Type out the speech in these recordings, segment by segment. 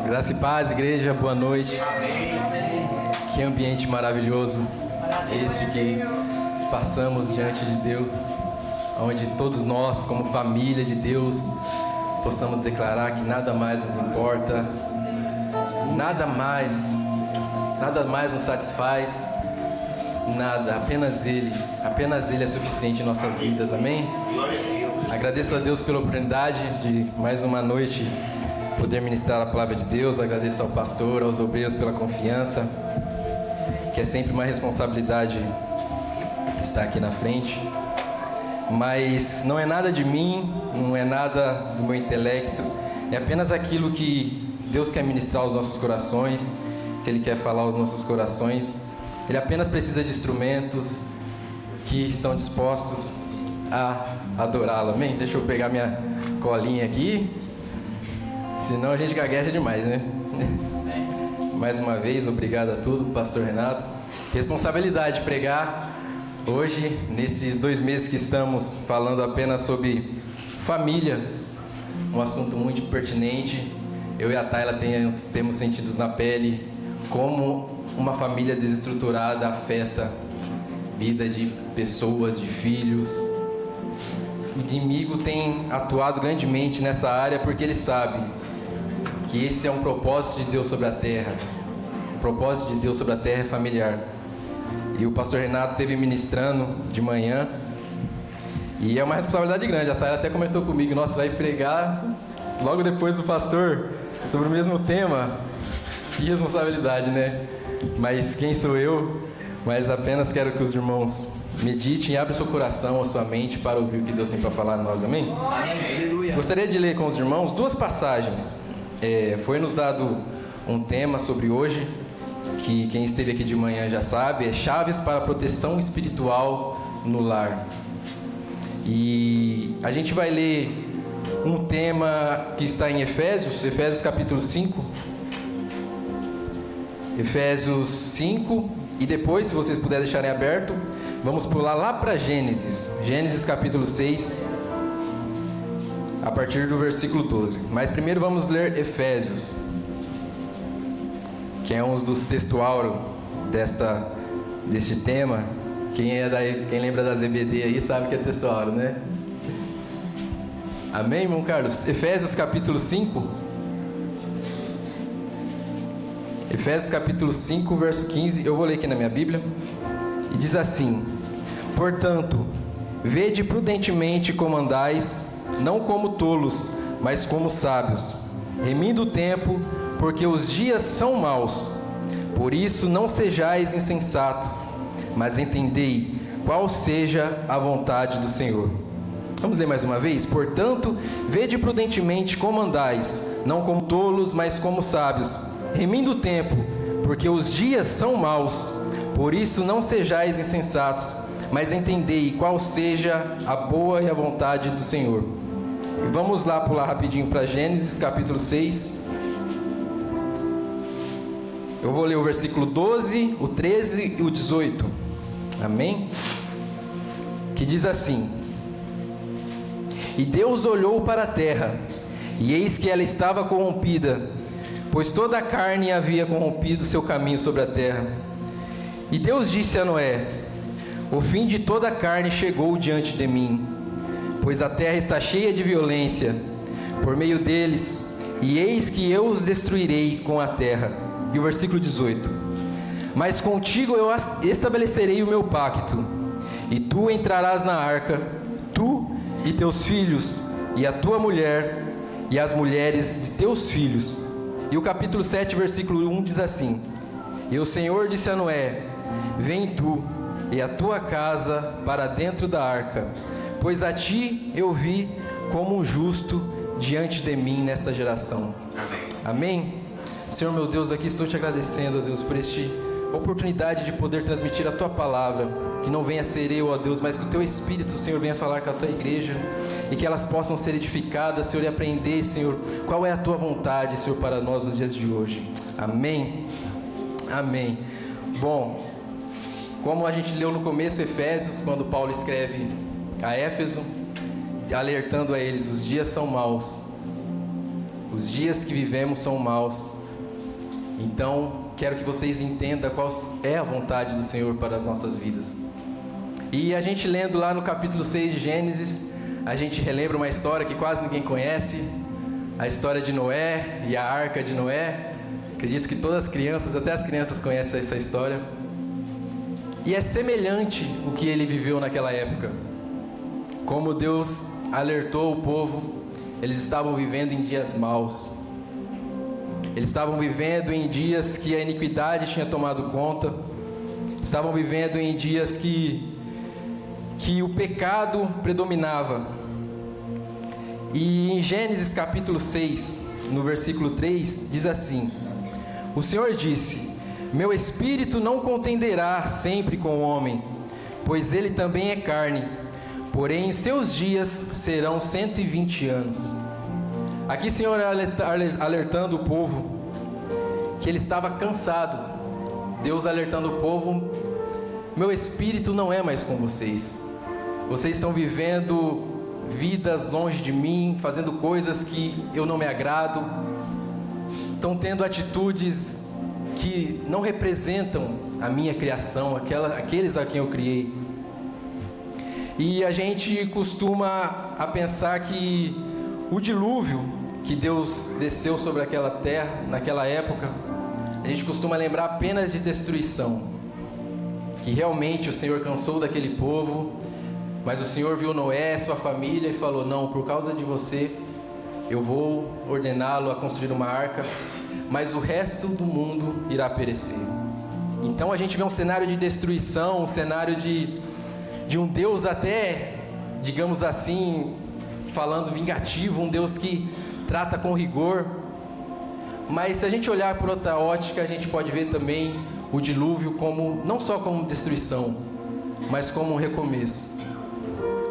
Graça e paz, igreja, boa noite. Que ambiente maravilhoso esse que passamos diante de Deus, onde todos nós, como família de Deus, possamos declarar que nada mais nos importa, nada mais nos satisfaz, nada, apenas Ele é suficiente em nossas vidas, amém? Agradeço a Deus pela oportunidade de mais uma noite poder ministrar a palavra de Deus. Agradeço ao pastor, aos obreiros pela confiança, que é sempre uma responsabilidade estar aqui na frente, mas não é nada de mim, não é nada do meu intelecto, é apenas aquilo que Deus quer ministrar aos nossos corações, que Ele quer falar aos nossos corações. Ele apenas precisa de instrumentos que estão dispostos a adorá-lo, amém? Deixa eu pegar minha colinha aqui, senão a gente gagueja demais, né? Mais uma vez, obrigado a tudo, pastor Renato. Responsabilidade de pregar hoje, nesses 2 meses que estamos falando apenas sobre família, um assunto muito pertinente. Eu e a Tayla temos sentidos na pele como uma família desestruturada afeta a vida de pessoas, de filhos. O inimigo tem atuado grandemente nessa área porque ele sabe que esse é um propósito de Deus sobre a terra. O propósito de Deus sobre a terra é familiar. E o pastor Renato esteve ministrando de manhã, e é uma responsabilidade grande. A Tayla até comentou comigo: nossa, vai pregar logo depois do pastor sobre o mesmo tema. Que responsabilidade, né? Mas quem sou eu? Mas apenas quero que os irmãos meditem e abram seu coração, a sua mente para ouvir o que Deus tem para falar a nós, amém? Gostaria de ler com os irmãos 2 passagens. Foi nos dado um tema sobre hoje, que quem esteve aqui de manhã já sabe, é chaves para a proteção espiritual no lar. E a gente vai ler um tema que está em Efésios capítulo 5. Efésios 5, e depois, se vocês puderem deixarem aberto, vamos pular lá para Gênesis capítulo 6, a partir do versículo 12. Mas primeiro vamos ler Efésios, que é um dos textuários deste tema. Quem lembra da ZBD aí sabe que é textuário, né? Amém, irmão Carlos? Efésios capítulo 5. Efésios capítulo 5, verso 15, eu vou ler aqui na minha Bíblia, e diz assim: portanto, vede prudentemente como andais, não como tolos, mas como sábios, remindo o tempo, porque os dias são maus. Por isso não sejais insensatos, mas entendei qual seja a vontade do Senhor. Vamos ler mais uma vez? Portanto, vede prudentemente como andais, não como tolos, mas como sábios, remindo o tempo, porque os dias são maus. Por isso não sejais insensatos, mas entendei qual seja a boa e a vontade do Senhor. E vamos lá pular rapidinho para Gênesis capítulo 6. Eu vou ler o versículo 12, o 13 e o 18. Amém? Que diz assim: e Deus olhou para a terra, e eis que ela estava corrompida, pois toda a carne havia corrompido seu caminho sobre a terra. E Deus disse a Noé: o fim de toda a carne chegou diante de mim, pois a terra está cheia de violência por meio deles, e eis que eu os destruirei com a terra. E o versículo 18: mas contigo eu estabelecerei o meu pacto, e tu entrarás na arca, tu e teus filhos, e a tua mulher, e as mulheres de teus filhos. E o capítulo 7, versículo 1 diz assim: e o Senhor disse a Noé: vem tu e a tua casa para dentro da arca, pois a ti eu vi como um justo diante de mim nesta geração. Amém? Senhor meu Deus, aqui estou te agradecendo, ó Deus, por esta oportunidade de poder transmitir a tua palavra, que não venha ser eu, ó Deus, mas que o teu Espírito, Senhor, venha falar com a tua igreja, e que elas possam ser edificadas, Senhor, e aprender, Senhor, qual é a tua vontade, Senhor, para nós nos dias de hoje. Amém? Amém. Bom, como a gente leu no começo, Efésios, quando Paulo escreve a Éfeso, alertando a eles: os dias são maus. Os dias que vivemos são maus. Então, quero que vocês entendam qual é a vontade do Senhor para as nossas vidas. E a gente lendo lá no capítulo 6 de Gênesis, a gente relembra uma história que quase ninguém conhece, a história de Noé e a arca de Noé. Acredito que todas as crianças, até as crianças conhecem essa história. E é semelhante o que ele viveu naquela época. Como Deus alertou o povo, eles estavam vivendo em dias maus. Eles estavam vivendo em dias que a iniquidade tinha tomado conta. Estavam vivendo em dias que o pecado predominava. E em Gênesis capítulo 6, no versículo 3, diz assim: O Senhor disse: Meu espírito não contenderá sempre com o homem, pois ele também é carne, porém seus dias serão 120 anos. Aqui o Senhor alertando o povo que ele estava cansado. Deus alertando o povo: meu espírito não é mais com vocês. Vocês estão vivendo vidas longe de mim, fazendo coisas que eu não me agrado. Estão tendo atitudes que não representam a minha criação, aqueles a quem eu criei. E a gente costuma a pensar que o dilúvio que Deus desceu sobre aquela terra, naquela época, a gente costuma lembrar apenas de destruição. Que realmente o Senhor cansou daquele povo, mas o Senhor viu Noé, sua família, e falou: não, por causa de você, eu vou ordená-lo a construir uma arca, mas o resto do mundo irá perecer. Então a gente vê um cenário de destruição, um cenário de um Deus até, digamos assim, falando vingativo, um Deus que trata com rigor. Mas se a gente olhar por outra ótica, a gente pode ver também o dilúvio como, não só como destruição, mas como um recomeço,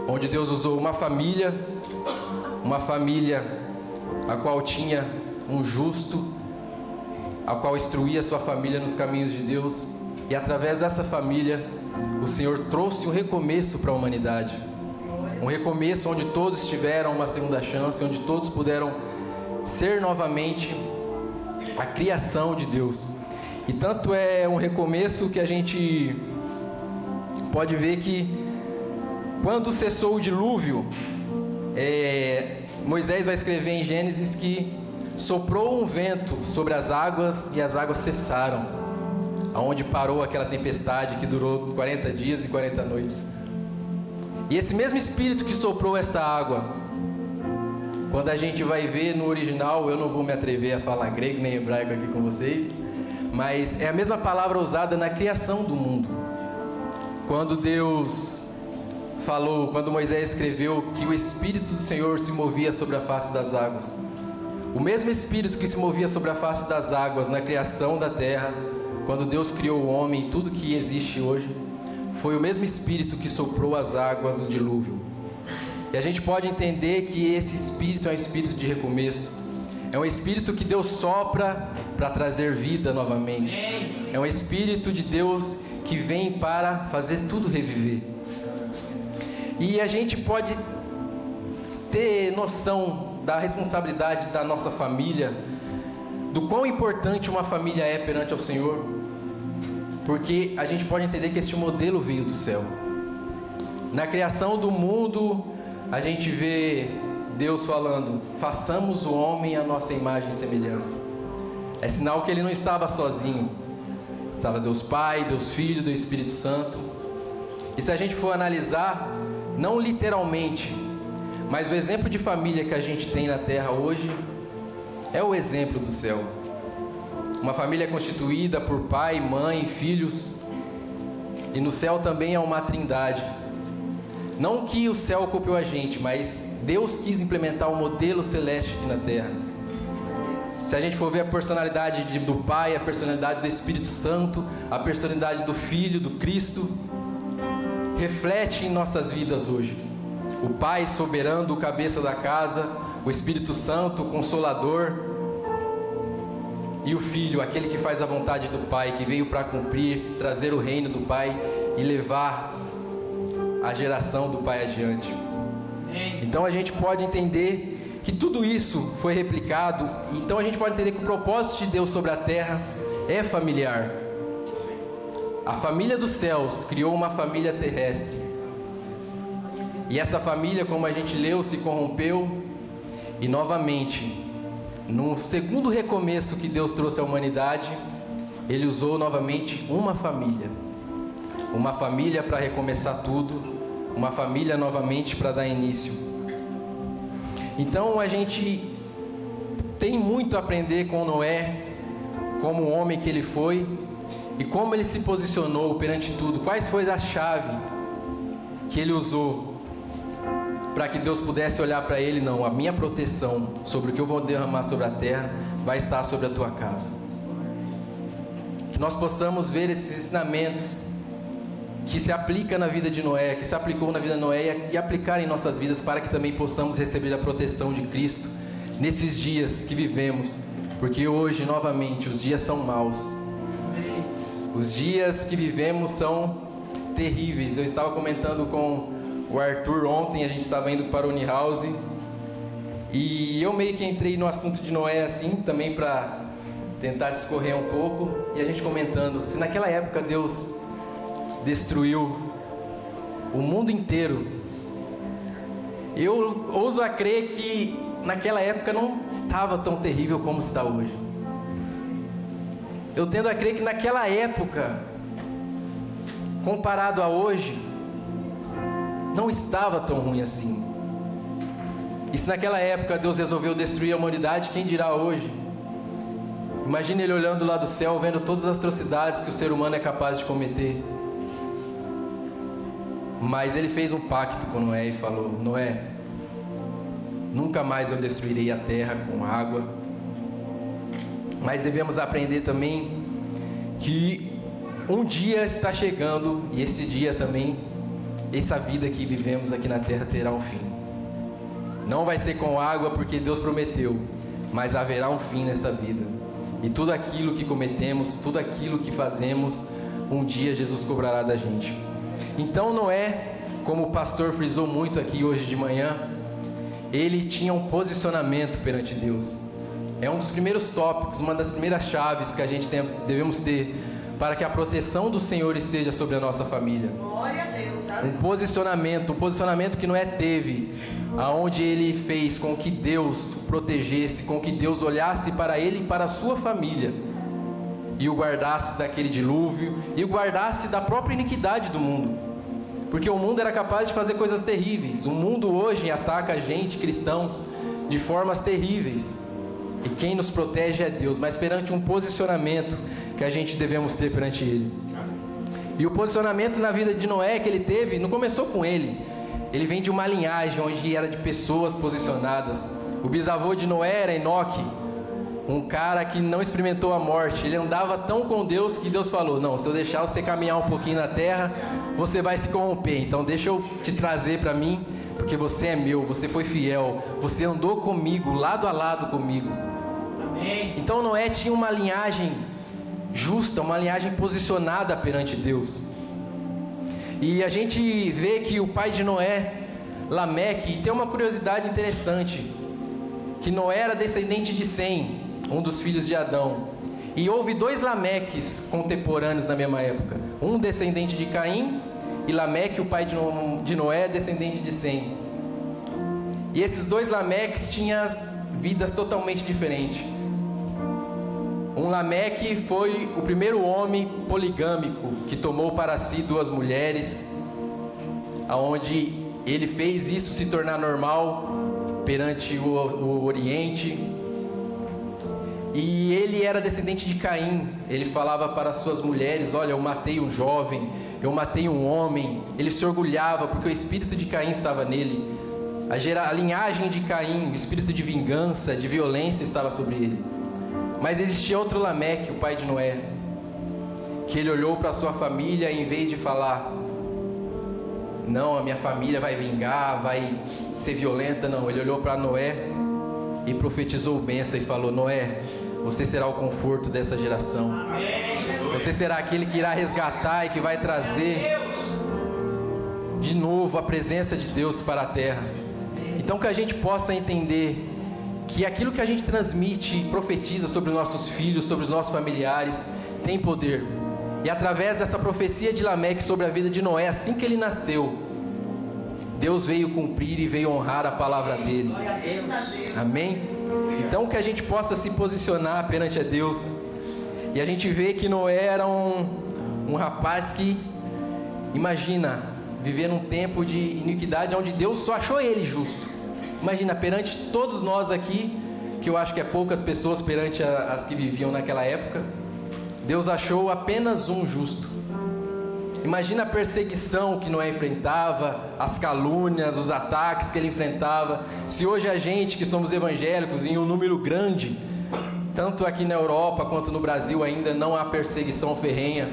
onde Deus usou uma família a qual tinha um justo, a qual instruía sua família nos caminhos de Deus, e através dessa família o Senhor trouxe um recomeço para a humanidade, um recomeço onde todos tiveram uma segunda chance, onde todos puderam ser novamente a criação de Deus. E tanto é um recomeço que a gente pode ver que quando cessou o dilúvio, Moisés vai escrever em Gênesis que soprou um vento sobre as águas e as águas cessaram, aonde parou aquela tempestade que durou 40 dias e 40 noites. E esse mesmo Espírito que soprou essa água, quando a gente vai ver no original, eu não vou me atrever a falar grego nem hebraico aqui com vocês, mas é a mesma palavra usada na criação do mundo. Quando Deus falou, quando Moisés escreveu que o Espírito do Senhor se movia sobre a face das águas, o mesmo Espírito que se movia sobre a face das águas na criação da terra, quando Deus criou o homem e tudo que existe hoje, foi o mesmo Espírito que soprou as águas do dilúvio. E a gente pode entender que esse Espírito é um Espírito de recomeço, é um Espírito que Deus sopra para trazer vida novamente, é um Espírito de Deus que vem para fazer tudo reviver. E a gente pode ter noção da responsabilidade da nossa família, do quão importante uma família é perante ao Senhor, porque a gente pode entender que este modelo veio do céu. Na criação do mundo, a gente vê Deus falando: façamos o homem à nossa imagem e semelhança. É sinal que ele não estava sozinho, estava Deus Pai, Deus Filho, Deus Espírito Santo. E se a gente for analisar, não literalmente, mas o exemplo de família que a gente tem na terra hoje é o exemplo do céu. Uma família constituída por pai, mãe, filhos, e no céu também é uma trindade. Não que o céu copiou a gente, mas Deus quis implementar um modelo celeste aqui na terra. Se a gente for ver a personalidade do Pai, a personalidade do Espírito Santo, a personalidade do Filho, do Cristo, reflete em nossas vidas hoje. O Pai soberano, o cabeça da casa, o Espírito Santo, o Consolador, e o Filho, aquele que faz a vontade do Pai, que veio para cumprir, trazer o reino do Pai e levar a geração do Pai adiante. Então a gente pode entender que tudo isso foi replicado, então a gente pode entender que o propósito de Deus sobre a terra é familiar. A família dos céus criou uma família terrestre. E essa família, como a gente leu, se corrompeu. E novamente, no segundo recomeço que Deus trouxe à humanidade, Ele usou novamente uma família. Uma família para recomeçar tudo. Uma família novamente para dar início. Então a gente tem muito a aprender com Noé, como o homem que ele foi e como ele se posicionou perante tudo. Quais foi a chave que ele usou para que Deus pudesse olhar para ele? Não, a minha proteção sobre o que eu vou derramar sobre a terra vai estar sobre a tua casa. Que nós possamos ver esses ensinamentos que se aplica na vida de Noé, que se aplicou na vida de Noé e aplicar em nossas vidas, para que também possamos receber a proteção de Cristo nesses dias que vivemos, porque hoje, novamente, os dias são maus. Os dias que vivemos são terríveis. Eu estava comentando com o Arthur ontem, a gente estava indo para o Unihouse, e eu meio que entrei no assunto de Noé assim, também para tentar discorrer um pouco, e a gente comentando, se naquela época Deus destruiu o mundo inteiro, eu ouso a crer que naquela época não estava tão terrível como está hoje. Eu tendo a crer que naquela época, comparado a hoje, não estava tão ruim assim. E se naquela época Deus resolveu destruir a humanidade, quem dirá hoje? Imagine Ele olhando lá do céu, vendo todas as atrocidades que o ser humano é capaz de cometer. Mas Ele fez um pacto com Noé e falou: Noé, nunca mais eu destruirei a terra com água. Mas devemos aprender também que um dia está chegando, e esse dia também, essa vida que vivemos aqui na terra terá um fim. Não vai ser com água, porque Deus prometeu, mas haverá um fim nessa vida. E tudo aquilo que cometemos, tudo aquilo que fazemos, um dia Jesus cobrará da gente. Então Noé, como o pastor frisou muito aqui hoje de manhã, ele tinha um posicionamento perante Deus. É um dos primeiros tópicos, uma das primeiras chaves que a gente devemos ter para que a proteção do Senhor esteja sobre a nossa família. Glória a Deus. Um posicionamento que Noé teve, aonde ele fez com que Deus o protegesse, com que Deus olhasse para ele e para a sua família, e o guardasse daquele dilúvio, e o guardasse da própria iniquidade do mundo, porque o mundo era capaz de fazer coisas terríveis. O mundo hoje ataca a gente, cristãos, de formas terríveis, e quem nos protege é Deus, mas perante um posicionamento que a gente devemos ter perante Ele. E o posicionamento na vida de Noé que ele teve, não começou com ele. Ele vem de uma linhagem onde era de pessoas posicionadas. O bisavô de Noé era Enoque, um cara que não experimentou a morte. Ele andava tão com Deus que Deus falou: não, se eu deixar você caminhar um pouquinho na terra, você vai se corromper. Então deixa eu te trazer para mim, porque você é meu, você foi fiel, você andou comigo, lado a lado comigo. Amém. Então Noé tinha uma linhagem justa, uma linhagem posicionada perante Deus. E a gente vê que o pai de Noé, Lameque, tem uma curiosidade interessante, que Noé era descendente de Sem, um dos filhos de Adão. E houve dois Lameques contemporâneos na mesma época, um descendente de Caim, e Lameque, o pai de Noé, descendente de Sem. E esses dois Lameques tinham vidas totalmente diferentes. Um Lameque foi o primeiro homem poligâmico que tomou para si 2 mulheres, aonde ele fez isso se tornar normal perante o Oriente. E ele era descendente de Caim. Ele falava para suas mulheres: olha, eu matei um jovem, eu matei um homem. Ele se orgulhava porque o espírito de Caim estava nele. A linhagem de Caim, o espírito de vingança, de violência estava sobre ele. Mas existia outro Lameque, o pai de Noé, que ele olhou para sua família e, em vez de falar: não, a minha família vai vingar, vai ser violenta, não. Ele olhou para Noé e profetizou bênção e falou: Noé, você será o conforto dessa geração. Você será aquele que irá resgatar e que vai trazer de novo a presença de Deus para a terra. Então que a gente possa entender que aquilo que a gente transmite e profetiza sobre os nossos filhos, sobre os nossos familiares, tem poder. E através dessa profecia de Lameque sobre a vida de Noé, assim que ele nasceu, Deus veio cumprir e veio honrar a palavra dele. Amém? Então que a gente possa se posicionar perante a Deus. E a gente vê que Noé era um rapaz que, imagina, viver num tempo de iniquidade onde Deus só achou ele justo. Imagina, perante todos nós aqui, que eu acho que é poucas pessoas perante as que viviam naquela época, Deus achou apenas um justo. Imagina a perseguição que Noé enfrentava, as calúnias, os ataques que ele enfrentava. Se hoje a gente que somos evangélicos, em um número grande, tanto aqui na Europa quanto no Brasil ainda não há perseguição ferrenha,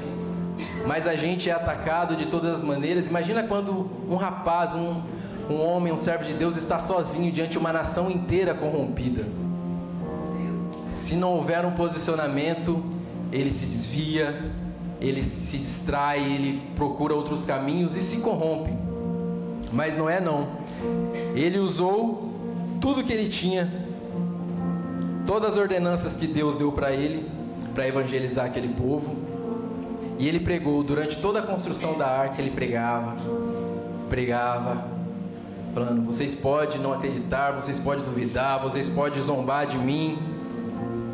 mas a gente é atacado de todas as maneiras. Imagina quando um rapaz, um homem, um servo de Deus está sozinho diante de uma nação inteira corrompida. Se não houver um posicionamento, ele se desvia, ele se distrai, ele procura outros caminhos e se corrompe. Mas Noé não. Ele usou tudo que ele tinha, todas as ordenanças que Deus deu para ele, para evangelizar aquele povo. E ele pregou, durante toda a construção da arca, ele pregava, falando: vocês podem não acreditar, vocês podem duvidar, vocês podem zombar de mim,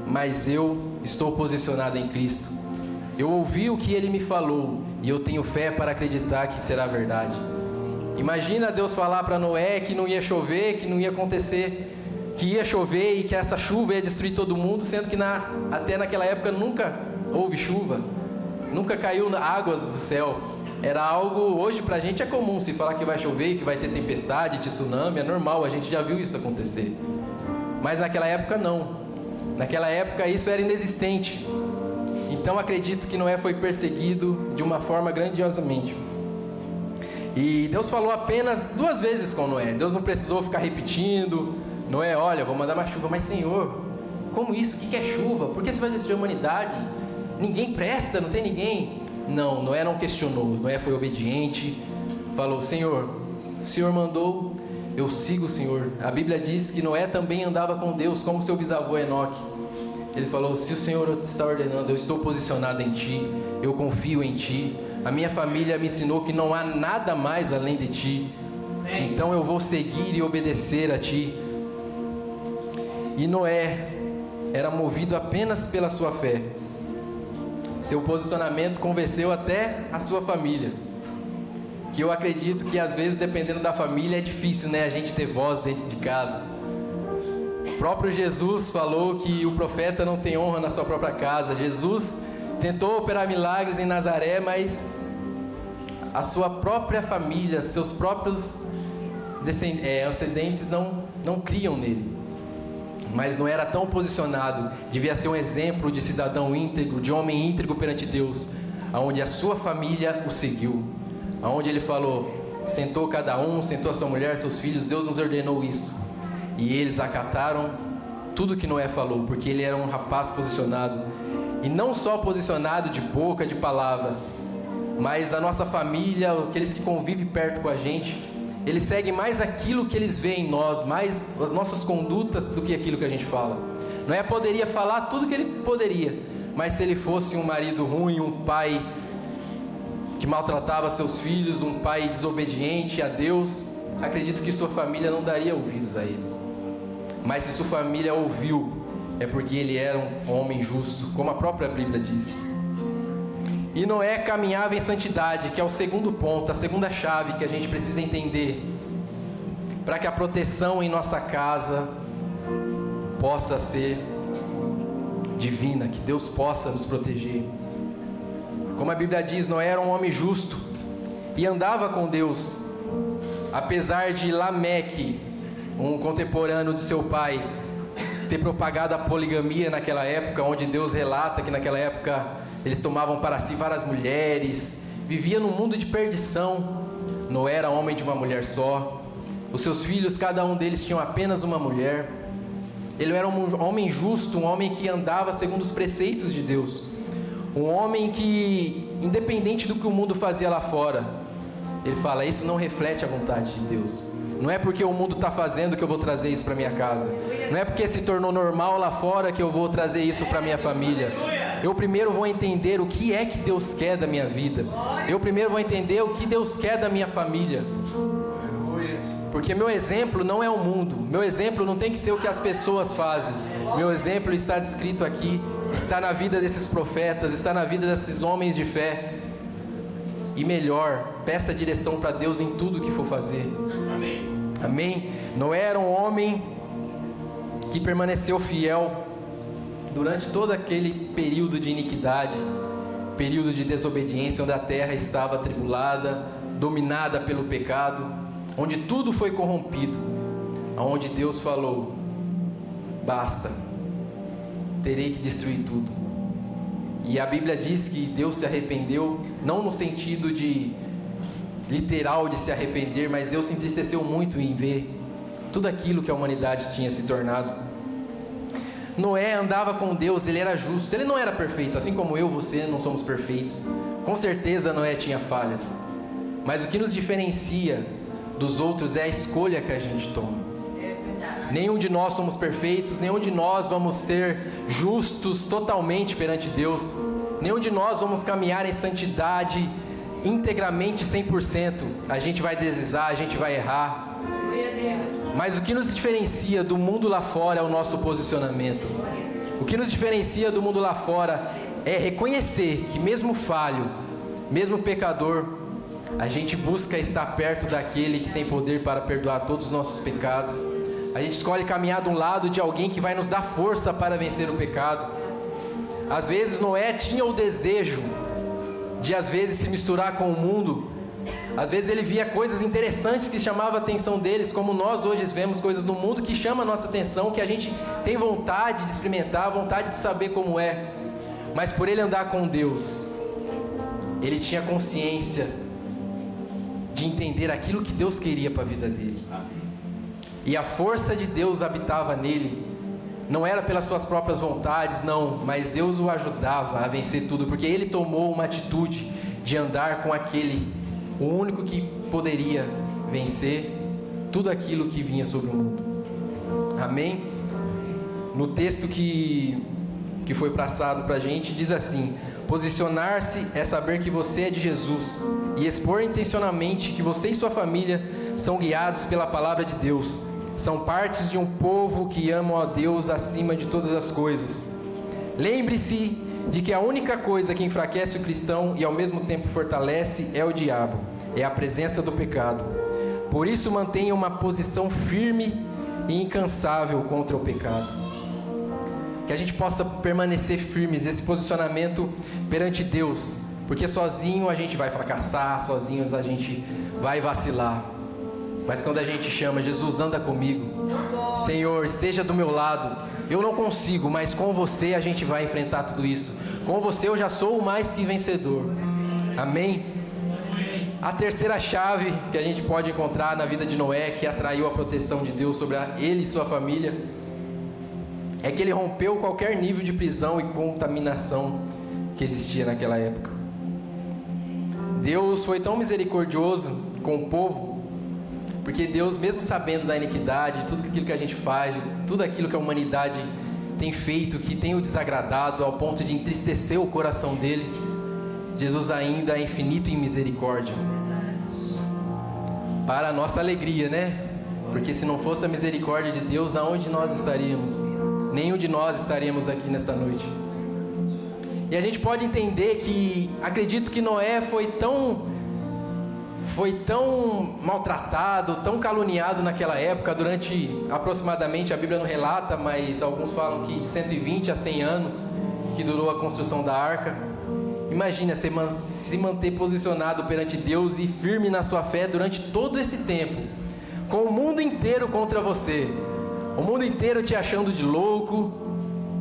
mas eu estou posicionado em Cristo. Eu ouvi o que ele me falou e eu tenho fé para acreditar que será verdade. Imagina Deus falar para Noé que não ia chover, que não ia acontecer, que ia chover e que essa chuva ia destruir todo mundo, sendo que até naquela época nunca houve chuva, nunca caiu águas do céu. Era algo, hoje pra gente é comum se falar que vai chover, que vai ter tempestade, tsunami, é normal, a gente já viu isso acontecer. Mas naquela época não. Naquela época isso era inexistente. Então acredito que Noé foi perseguido de uma forma grandiosamente. E Deus falou apenas 2 vezes com Noé. Deus não precisou ficar repetindo: Noé, olha, vou mandar uma chuva. Mas Senhor, como isso? O que é chuva? Por que você vai destruir a humanidade? Ninguém presta, não tem ninguém. Não, Noé não questionou. Noé foi obediente. Falou: Senhor, o Senhor mandou, eu sigo o Senhor. A Bíblia diz que Noé também andava com Deus, como seu bisavô Enoque. Ele falou: se o Senhor está ordenando, eu estou posicionado em Ti, eu confio em Ti. A minha família me ensinou que não há nada mais além de Ti. Então eu vou seguir e obedecer a Ti. E Noé era movido apenas pela sua fé. Seu posicionamento convenceu até a sua família. Que eu acredito que às vezes, dependendo da família, é difícil, né, a gente ter voz dentro de casa. O próprio Jesus falou que o profeta não tem honra na sua própria casa. Jesus tentou operar milagres em Nazaré, mas a sua própria família, seus próprios ascendentes não criam nele. Mas não era tão posicionado, devia ser um exemplo de cidadão íntegro, de homem íntegro perante Deus, aonde a sua família o seguiu, aonde ele falou, sentou cada um, sentou a sua mulher, seus filhos, Deus nos ordenou isso, e eles acataram tudo que Noé falou, porque ele era um rapaz posicionado, e não só posicionado de boca, de palavras, mas a nossa família, aqueles que convivem perto com a gente, eles seguem mais aquilo que eles veem em nós, mais as nossas condutas do que aquilo que a gente fala. Noé poderia falar tudo que ele poderia, mas se ele fosse um marido ruim, um pai que maltratava seus filhos, um pai desobediente a Deus, acredito que sua família não daria ouvidos a ele. Mas se sua família ouviu, é porque ele era um homem justo, como a própria Bíblia diz. E Noé caminhava em santidade, que é o segundo ponto, a segunda chave que a gente precisa entender, para que a proteção em nossa casa possa ser divina, que Deus possa nos proteger. Como a Bíblia diz, Noé era um homem justo e andava com Deus, apesar de Lameque, um contemporâneo de seu pai, ter propagado a poligamia naquela época, onde Deus relata que naquela época eles tomavam para si várias mulheres, viviam num mundo de perdição. Noé era homem de uma mulher só, os seus filhos, cada um deles tinham apenas uma mulher. Ele era um homem justo, um homem que andava segundo os preceitos de Deus, um homem que, independente do que o mundo fazia lá fora, ele fala, isso não reflete a vontade de Deus. Não é porque o mundo está fazendo que eu vou trazer isso para minha casa. Não é porque se tornou normal lá fora que eu vou trazer isso para minha família. Eu primeiro vou entender o que é que Deus quer da minha vida. Eu primeiro vou entender o que Deus quer da minha família. Porque meu exemplo não é o mundo. Meu exemplo não tem que ser o que as pessoas fazem. Meu exemplo está descrito aqui, está na vida desses profetas, está na vida desses homens de fé. E melhor, peça direção para Deus em tudo que for fazer. Amém. Amém. Noé era um homem que permaneceu fiel durante todo aquele período de iniquidade, período de desobediência, onde a terra estava atribulada, dominada pelo pecado, onde tudo foi corrompido, onde Deus falou: basta, terei que destruir tudo. E a Bíblia diz que Deus se arrependeu, não no sentido de literal de se arrepender, mas Deus se entristeceu muito em ver tudo aquilo que a humanidade tinha se tornado. Noé andava com Deus, ele era justo, ele não era perfeito, assim como eu, você não somos perfeitos. Com certeza Noé tinha falhas, mas o que nos diferencia dos outros é a escolha que a gente toma. Nenhum de nós somos perfeitos, nenhum de nós vamos ser justos totalmente perante Deus, nenhum de nós vamos caminhar em santidade integramente 100%. A gente vai deslizar, a gente vai errar, mas o que nos diferencia do mundo lá fora é o nosso posicionamento. O que nos diferencia do mundo lá fora é reconhecer que mesmo falho, mesmo pecador, a gente busca estar perto daquele que tem poder para perdoar todos os nossos pecados. A gente escolhe caminhar de um lado de alguém que vai nos dar força para vencer o pecado. Às vezes Noé tinha o desejo de às vezes se misturar com o mundo. Às vezes ele via coisas interessantes que chamavam a atenção deles, como nós hoje vemos coisas no mundo que chamam a nossa atenção, que a gente tem vontade de experimentar, vontade de saber como é. Mas por ele andar com Deus, ele tinha consciência de entender aquilo que Deus queria para a vida dele. E a força de Deus habitava nele. Não era pelas suas próprias vontades, não, mas Deus o ajudava a vencer tudo, porque ele tomou uma atitude de andar com aquele, o único que poderia vencer tudo aquilo que vinha sobre o mundo. Amém? No texto que foi passado para a gente, diz assim: posicionar-se é saber que você é de Jesus e expor intencionalmente que você e sua família são guiados pela palavra de Deus. São partes de um povo que amam a Deus acima de todas as coisas. Lembre-se de que a única coisa que enfraquece o cristão e ao mesmo tempo fortalece é o diabo, é a presença do pecado. Por isso mantenha uma posição firme e incansável contra o pecado. Que a gente possa permanecer firmes, esse posicionamento perante Deus, porque sozinho a gente vai fracassar, sozinhos a gente vai vacilar. Mas quando a gente chama: Jesus, anda comigo, Senhor, esteja do meu lado, eu não consigo, mas com você a gente vai enfrentar tudo isso. Com você eu já sou o mais que vencedor. Amém? A terceira chave que a gente pode encontrar na vida de Noé, que atraiu a proteção de Deus sobre ele e sua família, é que ele rompeu qualquer nível de prisão e contaminação que existia naquela época. Deus foi tão misericordioso com o povo, porque Deus, mesmo sabendo da iniquidade, tudo aquilo que a gente faz, tudo aquilo que a humanidade tem feito, que tem o desagradado ao ponto de entristecer o coração dele, Jesus ainda é infinito em misericórdia. Para a nossa alegria, né? Porque se não fosse a misericórdia de Deus, aonde nós estaríamos? Nenhum de nós estaríamos aqui nesta noite. E a gente pode entender que, acredito que Noé foi tão maltratado, tão caluniado naquela época, durante aproximadamente, a Bíblia não relata, mas alguns falam que de 120 a 100 anos que durou a construção da arca. Imagina se manter posicionado perante Deus e firme na sua fé durante todo esse tempo, com o mundo inteiro contra você, o mundo inteiro te achando de louco,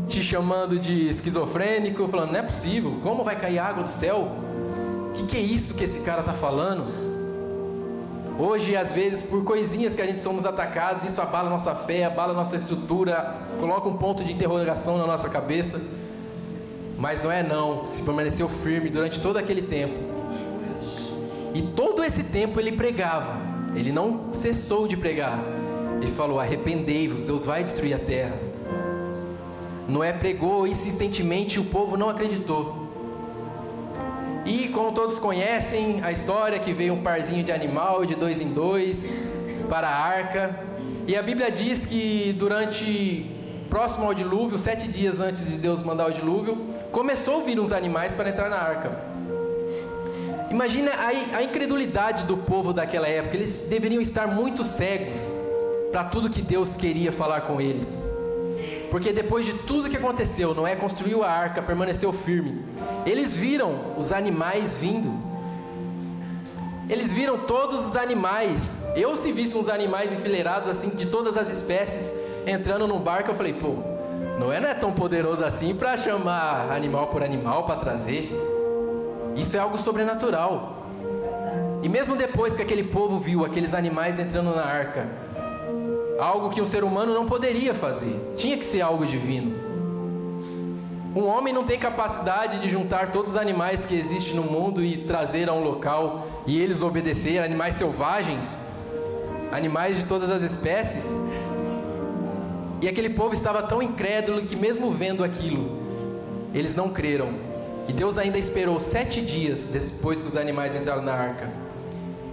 te chamando de esquizofrênico, falando: não é possível, como vai cair água do céu? O que é isso que esse cara está falando? Hoje, às vezes, por coisinhas que a gente somos atacados, isso abala nossa fé, abala nossa estrutura, coloca um ponto de interrogação na nossa cabeça. Mas Noé não, se permaneceu firme durante todo aquele tempo. E todo esse tempo ele pregava, Ele não cessou de pregar. Ele falou: arrependei-vos, Deus vai destruir a terra. Noé pregou insistentemente e o povo não acreditou. E como todos conhecem a história, que veio um parzinho de animal de 2 em 2 para a arca. E a Bíblia diz que próximo ao dilúvio, 7 dias antes de Deus mandar o dilúvio, começou a vir uns animais para entrar na arca. Imagina a incredulidade do povo daquela época. Eles deveriam estar muito cegos para tudo que Deus queria falar com eles. Porque depois de tudo que aconteceu, Noé construiu a arca, permaneceu firme. Eles viram os animais vindo. Eles viram todos os animais. Eu, se visse uns animais enfileirados assim, de todas as espécies, entrando num barco, eu falei: pô, Noé não é tão poderoso assim para chamar animal por animal para trazer. Isso é algo sobrenatural. E mesmo depois que aquele povo viu aqueles animais entrando na arca, algo que um ser humano não poderia fazer, tinha que ser algo divino. Um homem não tem capacidade de juntar todos os animais que existem no mundo e trazer a um local e eles obedecer. Animais selvagens, animais de todas as espécies. E aquele povo estava tão incrédulo que mesmo vendo aquilo, eles não creram. E Deus ainda esperou 7 dias depois que os animais entraram na arca,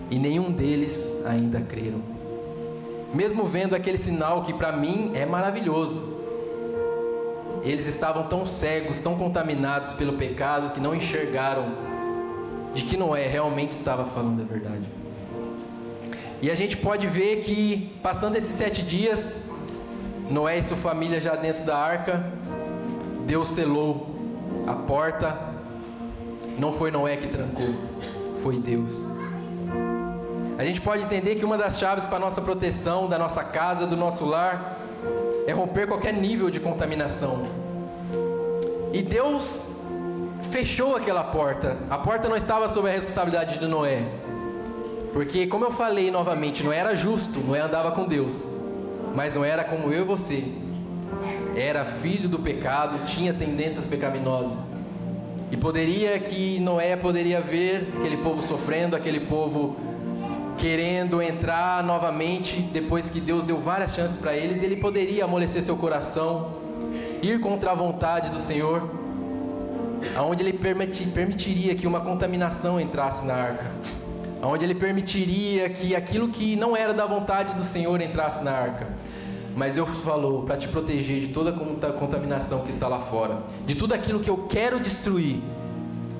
e nenhum deles ainda creram. Mesmo vendo aquele sinal que para mim é maravilhoso, eles estavam tão cegos, tão contaminados pelo pecado, que não enxergaram de que Noé realmente estava falando a verdade. E a gente pode ver que, passando esses 7 dias, Noé e sua família já dentro da arca, Deus selou a porta. Não foi Noé que trancou, foi Deus. A gente pode entender que uma das chaves para a nossa proteção, da nossa casa, do nosso lar, é romper qualquer nível de contaminação. E Deus fechou aquela porta. A porta não estava sob a responsabilidade de Noé, porque, como eu falei novamente, Noé era justo, Noé andava com Deus, mas não era como eu e você. Era filho do pecado, tinha tendências pecaminosas. E Noé poderia ver aquele povo sofrendo, aquele povo querendo entrar novamente, depois que Deus deu várias chances para eles. Ele poderia amolecer seu coração, ir contra a vontade do Senhor, aonde ele permitiria que uma contaminação entrasse na arca, aonde ele permitiria que aquilo que não era da vontade do Senhor entrasse na arca. Mas Deus falou: para te proteger de toda a contaminação que está lá fora, de tudo aquilo que eu quero destruir,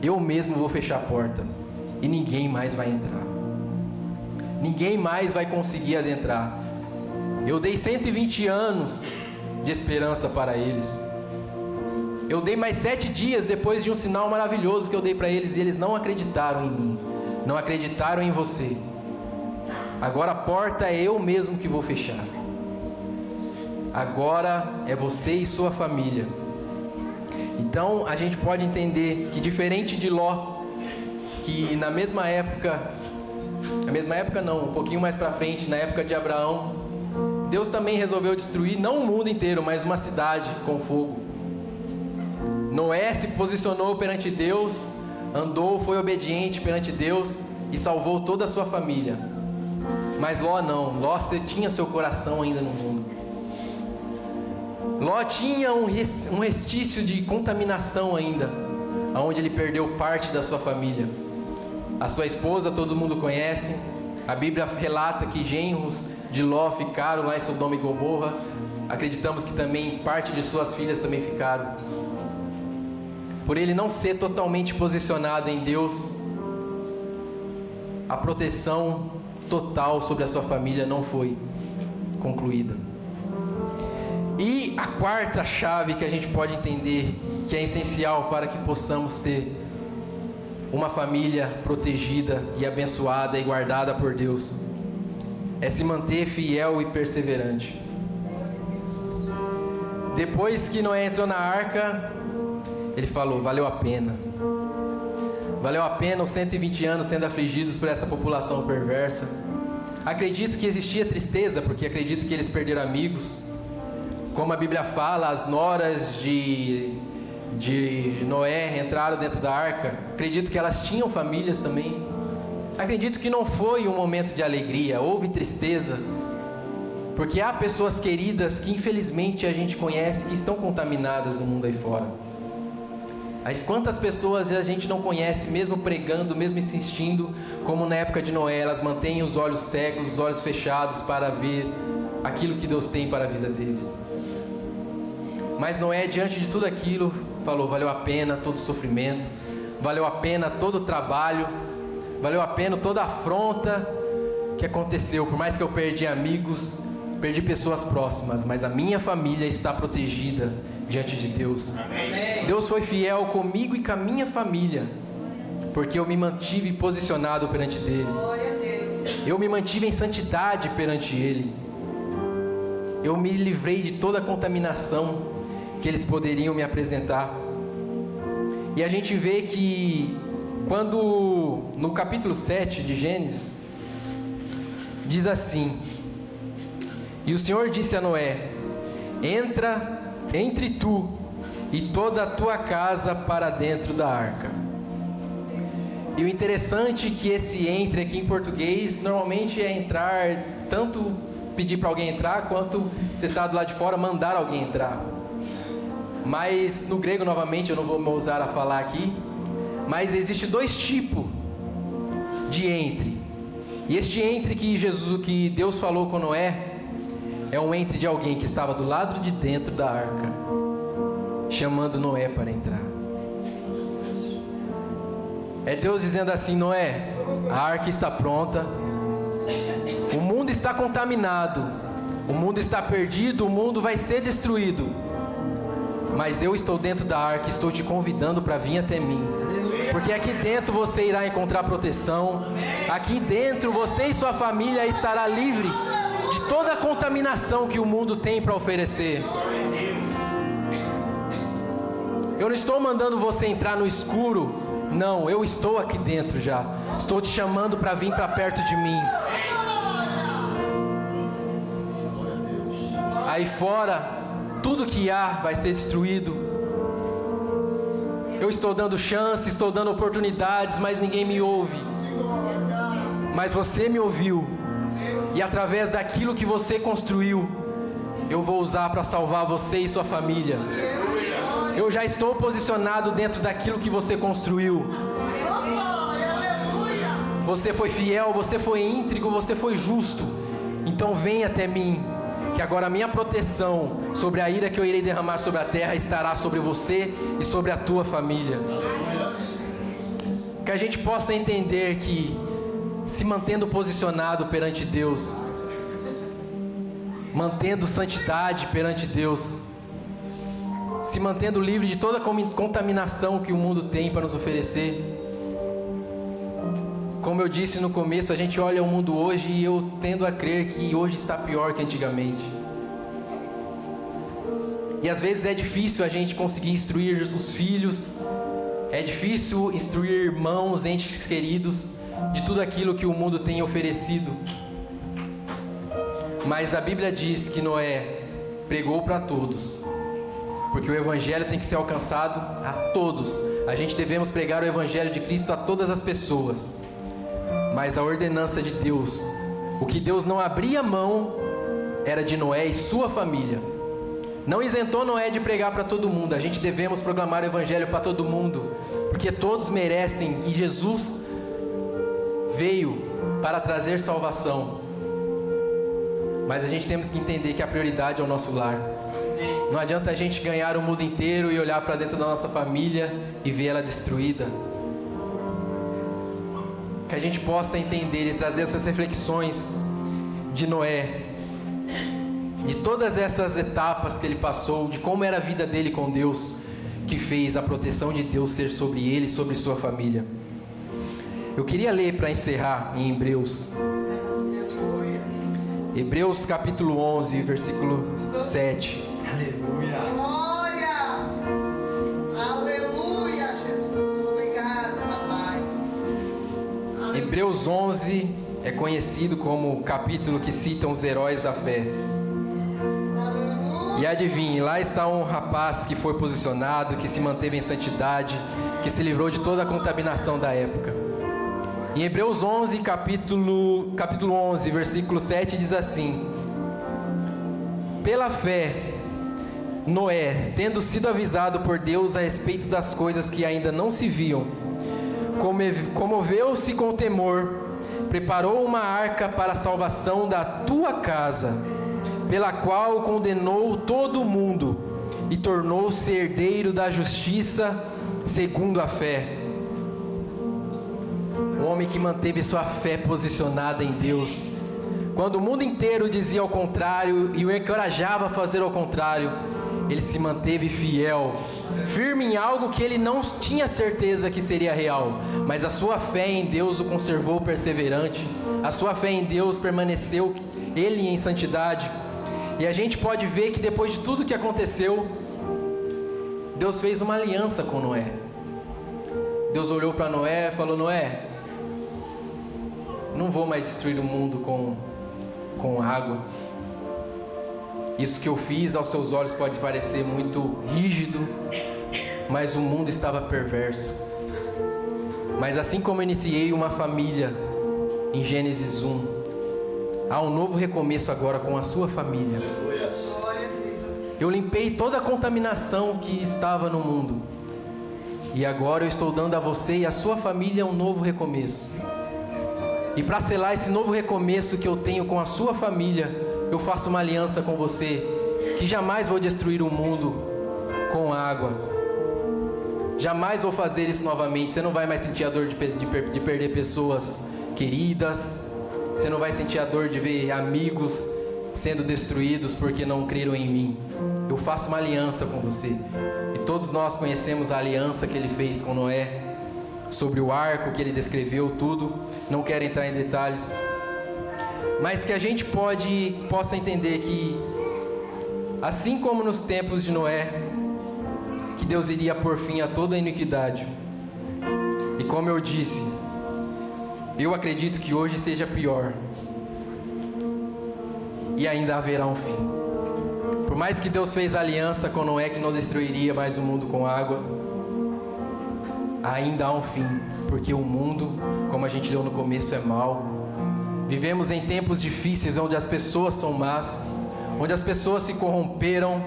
eu mesmo vou fechar a porta, e ninguém mais vai entrar. Ninguém mais vai conseguir adentrar. Eu dei 120 anos de esperança para eles. Eu dei mais 7 dias depois de um sinal maravilhoso que eu dei para eles, e eles não acreditaram em mim, não acreditaram em você. Agora a porta é eu mesmo que vou fechar. Agora é você e sua família. Então a gente pode entender que, diferente de Ló, que na mesma época não, um pouquinho mais para frente, na época de Abraão, Deus também resolveu destruir não o mundo inteiro, mas uma cidade com fogo. Noé se posicionou perante Deus, andou, foi obediente perante Deus e salvou toda a sua família. Mas Ló não. Ló tinha seu coração ainda no mundo. Ló tinha um restício de contaminação ainda, onde ele perdeu parte da sua família. A sua esposa todo mundo conhece. A Bíblia relata que genros de Ló ficaram lá em Sodoma e Gomorra. Acreditamos que também parte de suas filhas também ficaram. Por ele não ser totalmente posicionado em Deus, a proteção total sobre a sua família não foi concluída. E a quarta chave que a gente pode entender, que é essencial para que possamos ter uma família protegida e abençoada e guardada por Deus, é se manter fiel e perseverante. Depois que Noé entrou na arca, ele falou: valeu a pena. Valeu a pena os 120 anos sendo afligidos por essa população perversa. Acredito que existia tristeza, porque acredito que eles perderam amigos. Como a Bíblia fala, as noras de Noé entraram dentro da arca. Acredito que elas tinham famílias também. Acredito que não foi um momento de alegria, houve tristeza, porque há pessoas queridas que infelizmente a gente conhece que estão contaminadas no mundo aí fora. Quantas pessoas a gente não conhece, mesmo pregando, mesmo insistindo, como na época de Noé, elas mantêm os olhos cegos, os olhos fechados para ver aquilo que Deus tem para a vida deles. Mas Noé, diante de tudo aquilo, falou: valeu a pena todo o sofrimento, valeu a pena todo o trabalho, valeu a pena toda a afronta que aconteceu. Por mais que eu perdi amigos, perdi pessoas próximas, mas a minha família está protegida diante de Deus. Amém. Deus foi fiel comigo e com a minha família, porque eu me mantive posicionado perante dele. Eu me mantive em santidade perante ele. Eu me livrei de toda a contaminação que eles poderiam me apresentar. E a gente vê que quando no capítulo 7 de Gênesis diz assim: e o Senhor disse a Noé: entre tu e toda a tua casa para dentro da arca. E o interessante é que esse entre aqui em português normalmente é entrar, tanto pedir para alguém entrar, quanto você está do lado de fora, mandar alguém entrar. Mas no grego, novamente, eu não vou me ousar a falar aqui, mas existe dois tipos de entre. E este entre que Deus falou com Noé é um entre de alguém que estava do lado de dentro da arca, chamando Noé para entrar. É Deus dizendo assim: Noé, a arca está pronta, o mundo está contaminado, o mundo está perdido, o mundo vai ser destruído, mas eu estou dentro da arca, estou te convidando para vir até mim, porque aqui dentro você irá encontrar proteção, aqui dentro você e sua família estará livre de toda a contaminação que o mundo tem para oferecer. Eu não estou mandando você entrar no escuro, não, eu estou aqui dentro já, estou te chamando para vir para perto de mim. Aí fora, tudo que há vai ser destruído. Eu estou dando chance, estou dando oportunidades, mas ninguém me ouve. Mas você me ouviu, e através daquilo que você construiu, eu vou usar para salvar você e sua família. Eu já estou posicionado dentro daquilo que você construiu. Você foi fiel, você foi íntegro, você foi justo. Então vem até mim, que agora a minha proteção sobre a ira que eu irei derramar sobre a terra estará sobre você e sobre a tua família. Que a gente possa entender que, se mantendo posicionado perante Deus, mantendo santidade perante Deus, se mantendo livre de toda contaminação que o mundo tem para nos oferecer. Como eu disse no começo, a gente olha o mundo hoje e eu tendo a crer que hoje está pior que antigamente. E às vezes é difícil a gente conseguir instruir os filhos, é difícil instruir irmãos, entes queridos, de tudo aquilo que o mundo tem oferecido. Mas a Bíblia diz que Noé pregou para todos, porque o Evangelho tem que ser alcançado a todos. A gente devemos pregar o Evangelho de Cristo a todas as pessoas. Mas a ordenança de Deus, o que Deus não abria mão, era de Noé e sua família. Não isentou Noé de pregar para todo mundo. A gente devemos proclamar o Evangelho para todo mundo, porque todos merecem, e Jesus veio para trazer salvação. Mas a gente temos que entender que a prioridade é o nosso lar. Não adianta a gente ganhar o mundo inteiro e olhar para dentro da nossa família e ver ela destruída. Que a gente possa entender e trazer essas reflexões de Noé, de todas essas etapas que ele passou, de como era a vida dele com Deus, que fez a proteção de Deus ser sobre ele e sobre sua família. Eu queria ler para encerrar em Hebreus capítulo 11, versículo 7. Aleluia. Glória. Aleluia, Jesus. Obrigado, papai. Hebreus 11 é conhecido como o capítulo que citam os heróis da fé. E adivinhe, lá está um rapaz que foi posicionado, que se manteve em santidade, que se livrou de toda a contaminação da época. Em Hebreus 11, capítulo 11, versículo 7, diz assim: pela fé, Noé, tendo sido avisado por Deus a respeito das coisas que ainda não se viam, comoveu-se com temor, preparou uma arca para a salvação da tua casa, pela qual condenou todo o mundo e tornou-se herdeiro da justiça segundo a fé. Um homem que manteve sua fé posicionada em Deus. Quando o mundo inteiro dizia ao contrário e o encorajava a fazer ao contrário, ele se manteve fiel, firme em algo que ele não tinha certeza que seria real, mas a sua fé em Deus o conservou perseverante, a sua fé em Deus permaneceu ele em santidade. E a gente pode ver que depois de tudo que aconteceu, Deus fez uma aliança com Noé. Deus olhou para Noé e falou: Noé, não vou mais destruir o mundo com água. Isso que eu fiz aos seus olhos pode parecer muito rígido, mas o mundo estava perverso. Mas assim como eu iniciei uma família em Gênesis 1, há um novo recomeço agora com a sua família. Eu limpei toda a contaminação que estava no mundo, e agora eu estou dando a você e a sua família um novo recomeço. E para selar esse novo recomeço que eu tenho com a sua família, eu faço uma aliança com você, que jamais vou destruir o mundo com água. Jamais vou fazer isso novamente. Você não vai mais sentir a dor de perder pessoas queridas. Você não vai sentir a dor de ver amigos sendo destruídos porque não creram em mim. Eu faço uma aliança com você. E todos nós conhecemos a aliança que ele fez com Noé, sobre o arco que ele descreveu, tudo. Não quero entrar em detalhes, mas que a gente possa entender que, assim como nos tempos de Noé, que Deus iria pôr fim a toda a iniquidade. E como eu disse, eu acredito que hoje seja pior, e ainda haverá um fim. Por mais que Deus fez aliança com Noé que não destruiria mais o mundo com água, ainda há um fim, porque o mundo, como a gente leu no começo, é mau. Vivemos em tempos difíceis, onde as pessoas são más, onde as pessoas se corromperam,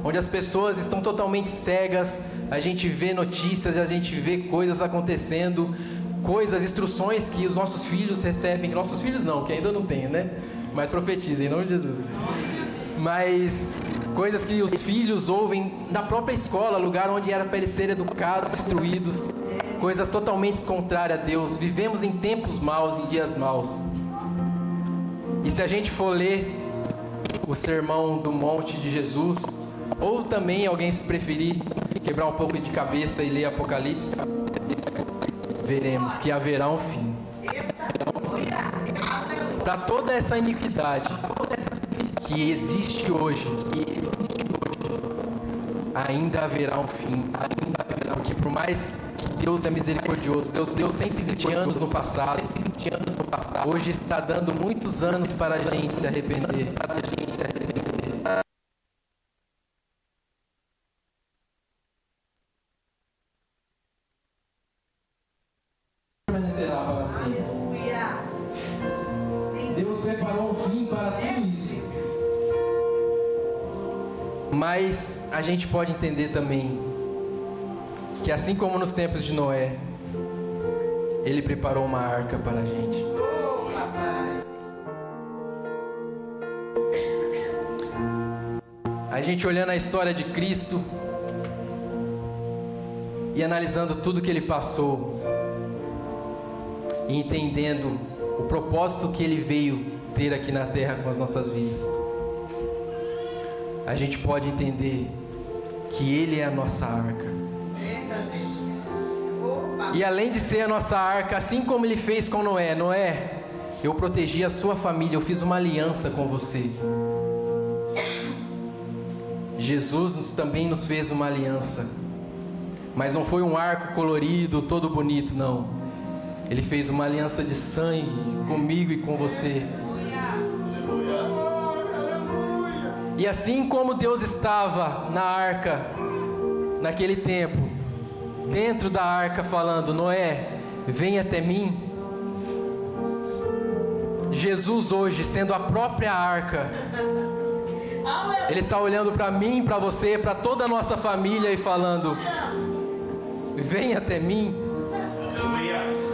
onde as pessoas estão totalmente cegas. A gente vê notícias, a gente vê coisas acontecendo, instruções que os nossos filhos recebem. Nossos filhos não, que ainda não tem, né? Mas profetizem, em nome de Jesus. Mas coisas que os filhos ouvem na própria escola, lugar onde era para eles serem educados, instruídos, coisas totalmente contrárias a Deus. Vivemos em tempos maus, em dias maus. E se a gente for ler o Sermão do Monte de Jesus, ou também alguém se preferir quebrar um pouco de cabeça e ler Apocalipse, veremos que haverá um fim para toda essa iniquidade que existe hoje. Ainda haverá um fim, porque por mais que Deus é misericordioso, Deus deu 120 anos no passado, hoje está dando muitos anos para a gente se arrepender. Permanecerá para sempre. Deus preparou um fim para tudo isso. Mas a gente pode entender também que, assim como nos tempos de Noé, Ele preparou uma arca para a gente. A gente olhando a história de Cristo e analisando tudo que Ele passou e entendendo o propósito que Ele veio ter aqui na terra com as nossas vidas, a gente pode entender que Ele é a nossa arca. E além de ser a nossa arca, assim como Ele fez com Noé: Noé, eu protegi a sua família, eu fiz uma aliança com você. Jesus também nos fez uma aliança, mas não foi um arco colorido, todo bonito, não. Ele fez uma aliança de sangue comigo e com você. E assim como Deus estava na arca, naquele tempo, dentro da arca falando: Noé, vem até mim, Jesus hoje, sendo a própria arca, Ele está olhando para mim, para você, para toda a nossa família e falando: vem até mim.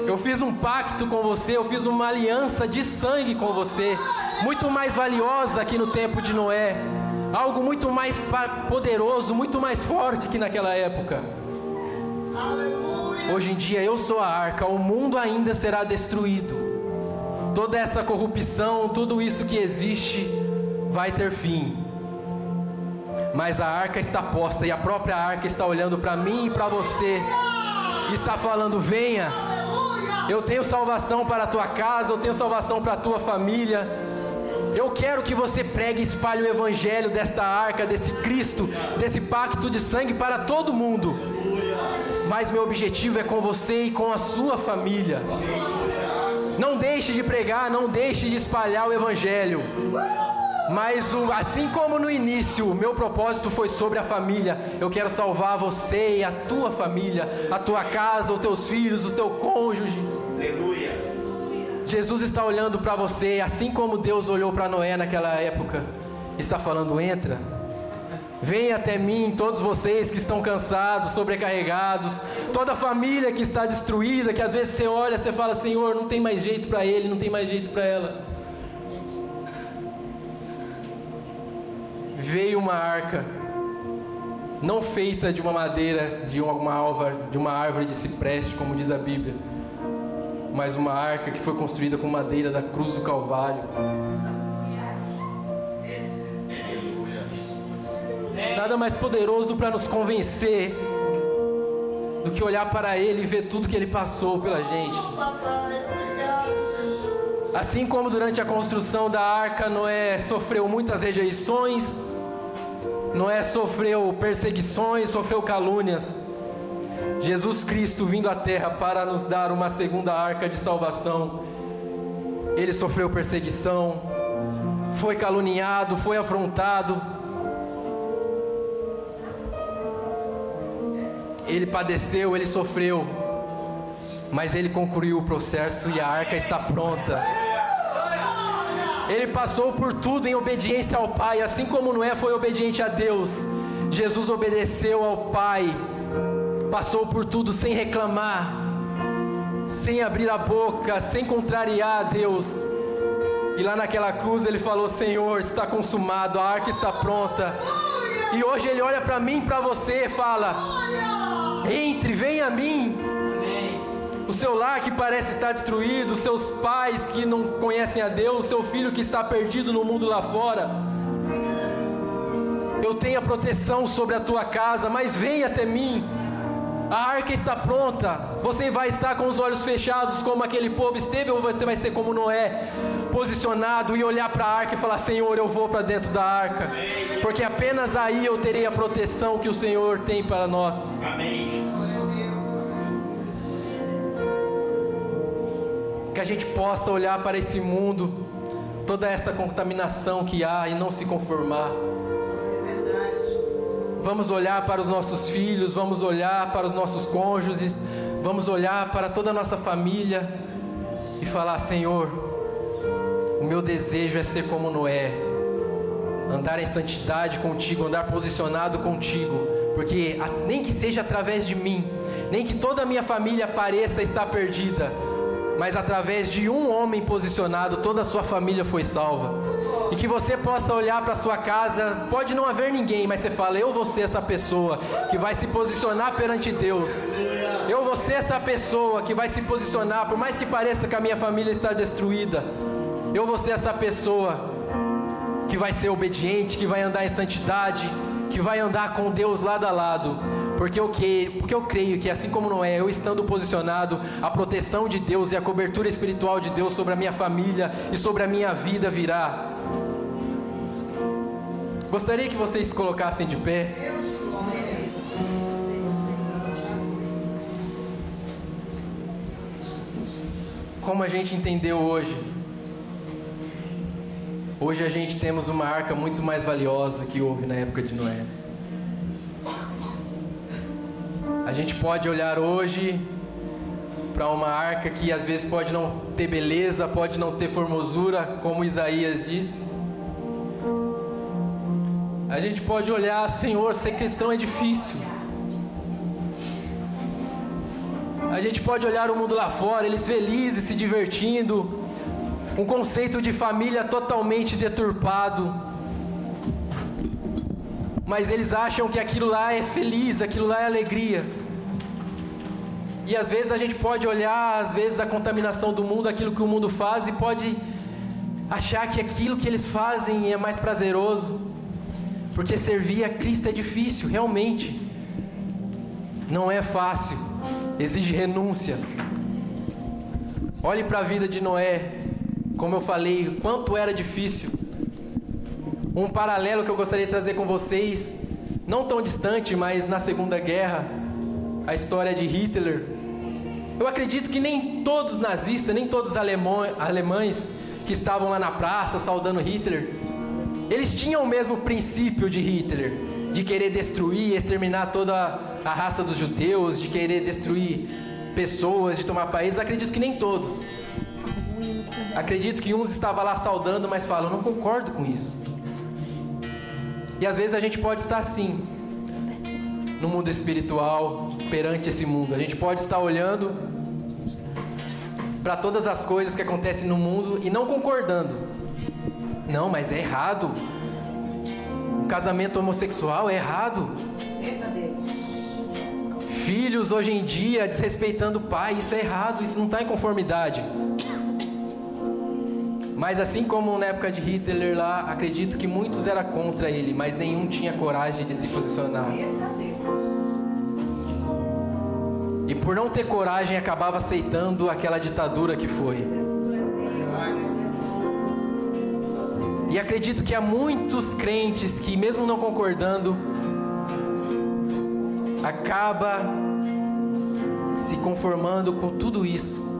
Eu fiz um pacto com você, eu fiz uma aliança de sangue com você, muito mais valiosa aqui no tempo de Noé, algo muito mais poderoso, muito mais forte que naquela época. Hoje em dia eu sou a arca, o mundo ainda será destruído. Toda essa corrupção, tudo isso que existe vai ter fim. Mas a arca está posta e a própria arca está olhando para mim e para você e está falando: venha, eu tenho salvação para a tua casa, eu tenho salvação para a tua família. Eu quero que você pregue e espalhe o evangelho desta arca, desse Cristo, desse pacto de sangue para todo mundo. Mas meu objetivo é com você e com a sua família. Não deixe de pregar, não deixe de espalhar o evangelho. Mas assim como no início, o meu propósito foi sobre a família. Eu quero salvar você e a tua família, a tua casa, os teus filhos, o teu cônjuge. Aleluia. Jesus está olhando para você, assim como Deus olhou para Noé naquela época. Está falando: entra, venha até mim, todos vocês que estão cansados, sobrecarregados, toda a família que está destruída, que às vezes você olha, você fala: Senhor, não tem mais jeito para ele, não tem mais jeito para ela. Veio uma arca, não feita de uma madeira, de uma árvore de cipreste, como diz a Bíblia, mas uma arca que foi construída com madeira da cruz do Calvário. Nada mais poderoso para nos convencer do que olhar para Ele e ver tudo que Ele passou pela gente. Assim como durante a construção da arca, Noé sofreu muitas rejeições, Noé sofreu perseguições, sofreu calúnias. Jesus Cristo vindo à terra para nos dar uma segunda arca de salvação, Ele sofreu perseguição, foi caluniado, foi afrontado, Ele padeceu, Ele sofreu, mas Ele concluiu o processo e a arca está pronta. Ele passou por tudo em obediência ao Pai, assim como Noé foi obediente a Deus. Jesus obedeceu ao Pai, passou por tudo sem reclamar, sem abrir a boca, sem contrariar a Deus. E lá naquela cruz Ele falou: Senhor, está consumado, a arca está pronta. E hoje Ele olha para mim e para você e fala: entre, venha a mim. O seu lar que parece estar destruído, os seus pais que não conhecem a Deus, o seu filho que está perdido no mundo lá fora. Eu tenho a proteção sobre a tua casa, mas venha até mim. A arca está pronta. Você vai estar com os olhos fechados como aquele povo esteve, ou você vai ser como Noé, posicionado e olhar para a arca e falar: Senhor, eu vou para dentro da arca, porque apenas aí eu terei a proteção que o Senhor tem para nós. Amém. Que a gente possa olhar para esse mundo, toda essa contaminação que há, e não se conformar. Vamos olhar para os nossos filhos, vamos olhar para os nossos cônjuges, vamos olhar para toda a nossa família e falar: Senhor, o meu desejo é ser como Noé, andar em santidade contigo, andar posicionado contigo, porque nem que seja através de mim, nem que toda a minha família pareça estar perdida, mas através de um homem posicionado, toda a sua família foi salva. E que você possa olhar para a sua casa, pode não haver ninguém, mas você fala: eu vou ser essa pessoa que vai se posicionar perante Deus. Eu vou ser essa pessoa que vai se posicionar, por mais que pareça que a minha família está destruída. Eu vou ser essa pessoa que vai ser obediente, que vai andar em santidade, que vai andar com Deus lado a lado. Porque eu creio que, assim como Noé, eu estando posicionado, a proteção de Deus e a cobertura espiritual de Deus sobre a minha família e sobre a minha vida virá. Gostaria que vocês se colocassem de pé. Como a gente entendeu hoje, hoje a gente temos uma arca muito mais valiosa que houve na época de Noé. A gente pode olhar hoje para uma arca que às vezes pode não ter beleza, pode não ter formosura, como Isaías disse. A gente pode olhar, Senhor, ser cristão é difícil. A gente pode olhar o mundo lá fora, eles felizes, se divertindo, um conceito de família totalmente deturpado. Mas eles acham que aquilo lá é feliz, aquilo lá é alegria. E às vezes a gente pode olhar, às vezes, a contaminação do mundo, aquilo que o mundo faz, e pode achar que aquilo que eles fazem é mais prazeroso. Porque servir a Cristo é difícil, realmente. Não é fácil, exige renúncia. Olhe para a vida de Noé, como eu falei, quanto era difícil. Um paralelo que eu gostaria de trazer com vocês, não tão distante, mas na Segunda Guerra, a história de Hitler. Eu acredito que nem todos os nazistas, nem todos os alemães que estavam lá na praça saudando Hitler, eles tinham o mesmo princípio de Hitler, de querer destruir, exterminar toda a raça dos judeus, de querer destruir pessoas, de tomar países. Acredito que nem todos. Acredito que uns estavam lá saudando, mas falam, não concordo com isso. E às vezes a gente pode estar assim, no mundo espiritual, perante esse mundo. A gente pode estar olhando para todas as coisas que acontecem no mundo e não concordando. Não, mas é errado. Um casamento homossexual é errado. Filhos hoje em dia desrespeitando o pai, isso é errado, isso não está em conformidade. Mas assim como na época de Hitler lá, acredito que muitos eram contra ele, mas nenhum tinha coragem de se posicionar. E por não ter coragem, acabava aceitando aquela ditadura que foi. E acredito que há muitos crentes que, mesmo não concordando, acaba se conformando com tudo isso.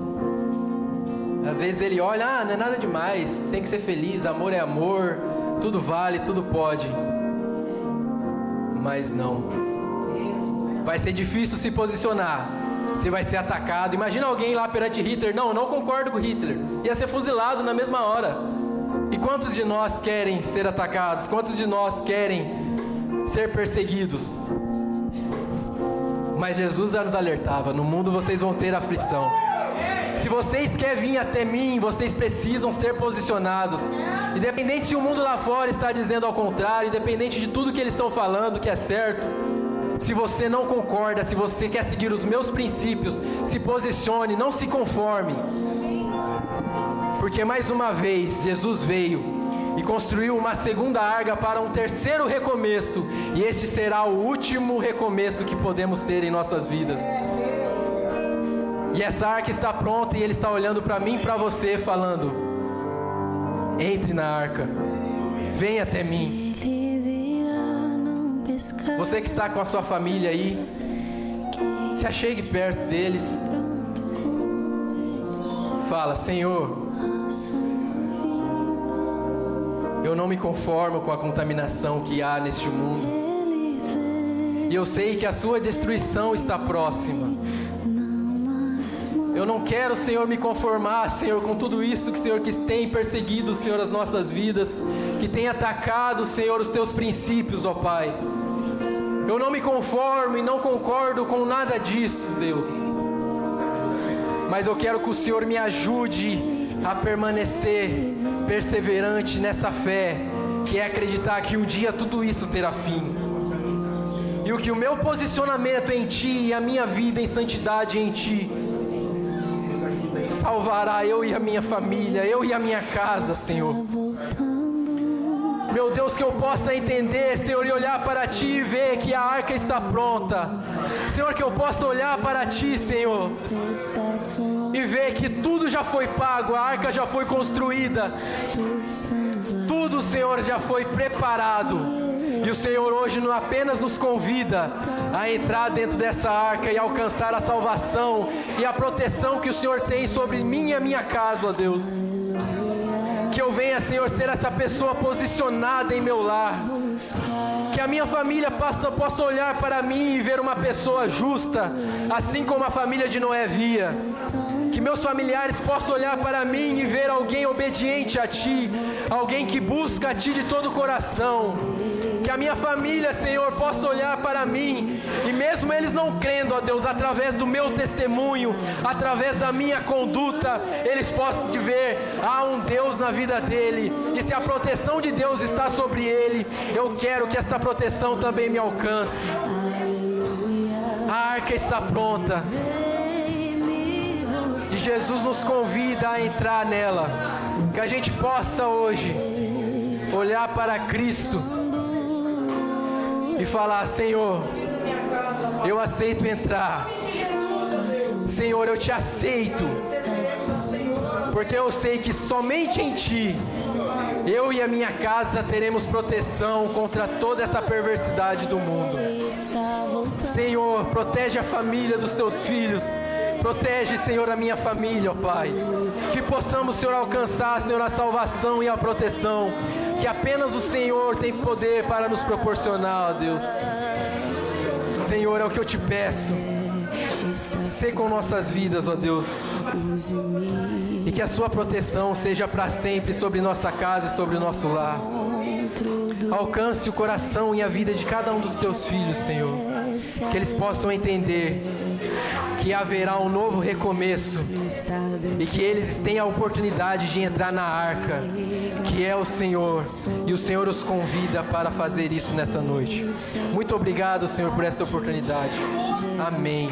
Às vezes ele olha, não é nada demais, tem que ser feliz, amor é amor, tudo vale, tudo pode. Mas não. Vai ser difícil se posicionar. Você vai ser atacado. Imagina alguém lá perante Hitler, não concordo com Hitler. Ia ser fuzilado na mesma hora. E quantos de nós querem ser atacados? Quantos de nós querem ser perseguidos? Mas Jesus já nos alertava, no mundo vocês vão ter aflição. Se vocês querem vir até mim, vocês precisam ser posicionados. Independente se o mundo lá fora está dizendo ao contrário, independente de tudo que eles estão falando que é certo, se você não concorda, se você quer seguir os meus princípios, se posicione, não se conforme. Porque mais uma vez, Jesus veio e construiu uma segunda arca para um terceiro recomeço, e este será o último recomeço que podemos ter em nossas vidas. E essa arca está pronta e Ele está olhando para mim e para você falando, entre na arca, vem até mim. Você que está com a sua família aí, se achegue perto deles. Fala, Senhor, eu não me conformo com a contaminação que há neste mundo. E eu sei que a sua destruição está próxima. Eu não quero, Senhor, me conformar, Senhor, com tudo isso que, Senhor, que tem perseguido, Senhor, as nossas vidas, que tem atacado, Senhor, os teus princípios, ó Pai. Eu não me conformo e não concordo com nada disso, Deus. Mas eu quero que o Senhor me ajude a permanecer perseverante nessa fé, que é acreditar que um dia tudo isso terá fim. E o que o meu posicionamento em Ti e a minha vida em santidade em Ti salvará eu e a minha família, eu e a minha casa, Senhor. Meu Deus, que eu possa entender, Senhor, e olhar para Ti e ver que a arca está pronta. Senhor, que eu possa olhar para Ti, Senhor, e ver que tudo já foi pago, a arca já foi construída. Tudo, Senhor, já foi preparado. E o Senhor hoje não apenas nos convida a entrar dentro dessa arca e alcançar a salvação e a proteção que o Senhor tem sobre mim e a minha casa, ó Deus. Que eu venha, Senhor, ser essa pessoa posicionada em meu lar. Que a minha família possa olhar para mim e ver uma pessoa justa, assim como a família de Noé via. Que meus familiares possam olhar para mim e ver alguém obediente a Ti, alguém que busca a Ti de todo o coração. Que a minha família, Senhor, possa olhar para mim e mesmo eles não crendo, ó Deus, através do meu testemunho, através da minha conduta, eles possam te ver, há um Deus na vida dele, e se a proteção de Deus está sobre ele, eu quero que esta proteção também me alcance. A arca está pronta e Jesus nos convida a entrar nela. Que a gente possa hoje olhar para Cristo e falar: Senhor, eu aceito entrar. Senhor, eu te aceito, porque eu sei que somente em Ti eu e a minha casa teremos proteção contra toda essa perversidade do mundo. Senhor, protege a família dos Teus filhos. Protege, Senhor, a minha família, ó Pai. Que possamos, Senhor, alcançar, Senhor, a salvação e a proteção que apenas o Senhor tem poder para nos proporcionar, ó Deus. Senhor, é o que eu te peço. Sê com nossas vidas, ó Deus. E que a sua proteção seja para sempre sobre nossa casa e sobre o nosso lar. Alcance o coração e a vida de cada um dos teus filhos, Senhor. Que eles possam entender que haverá um novo recomeço e que eles têm a oportunidade de entrar na arca, que é o Senhor, e o Senhor os convida para fazer isso nessa noite. Muito obrigado, Senhor, por essa oportunidade. Amém.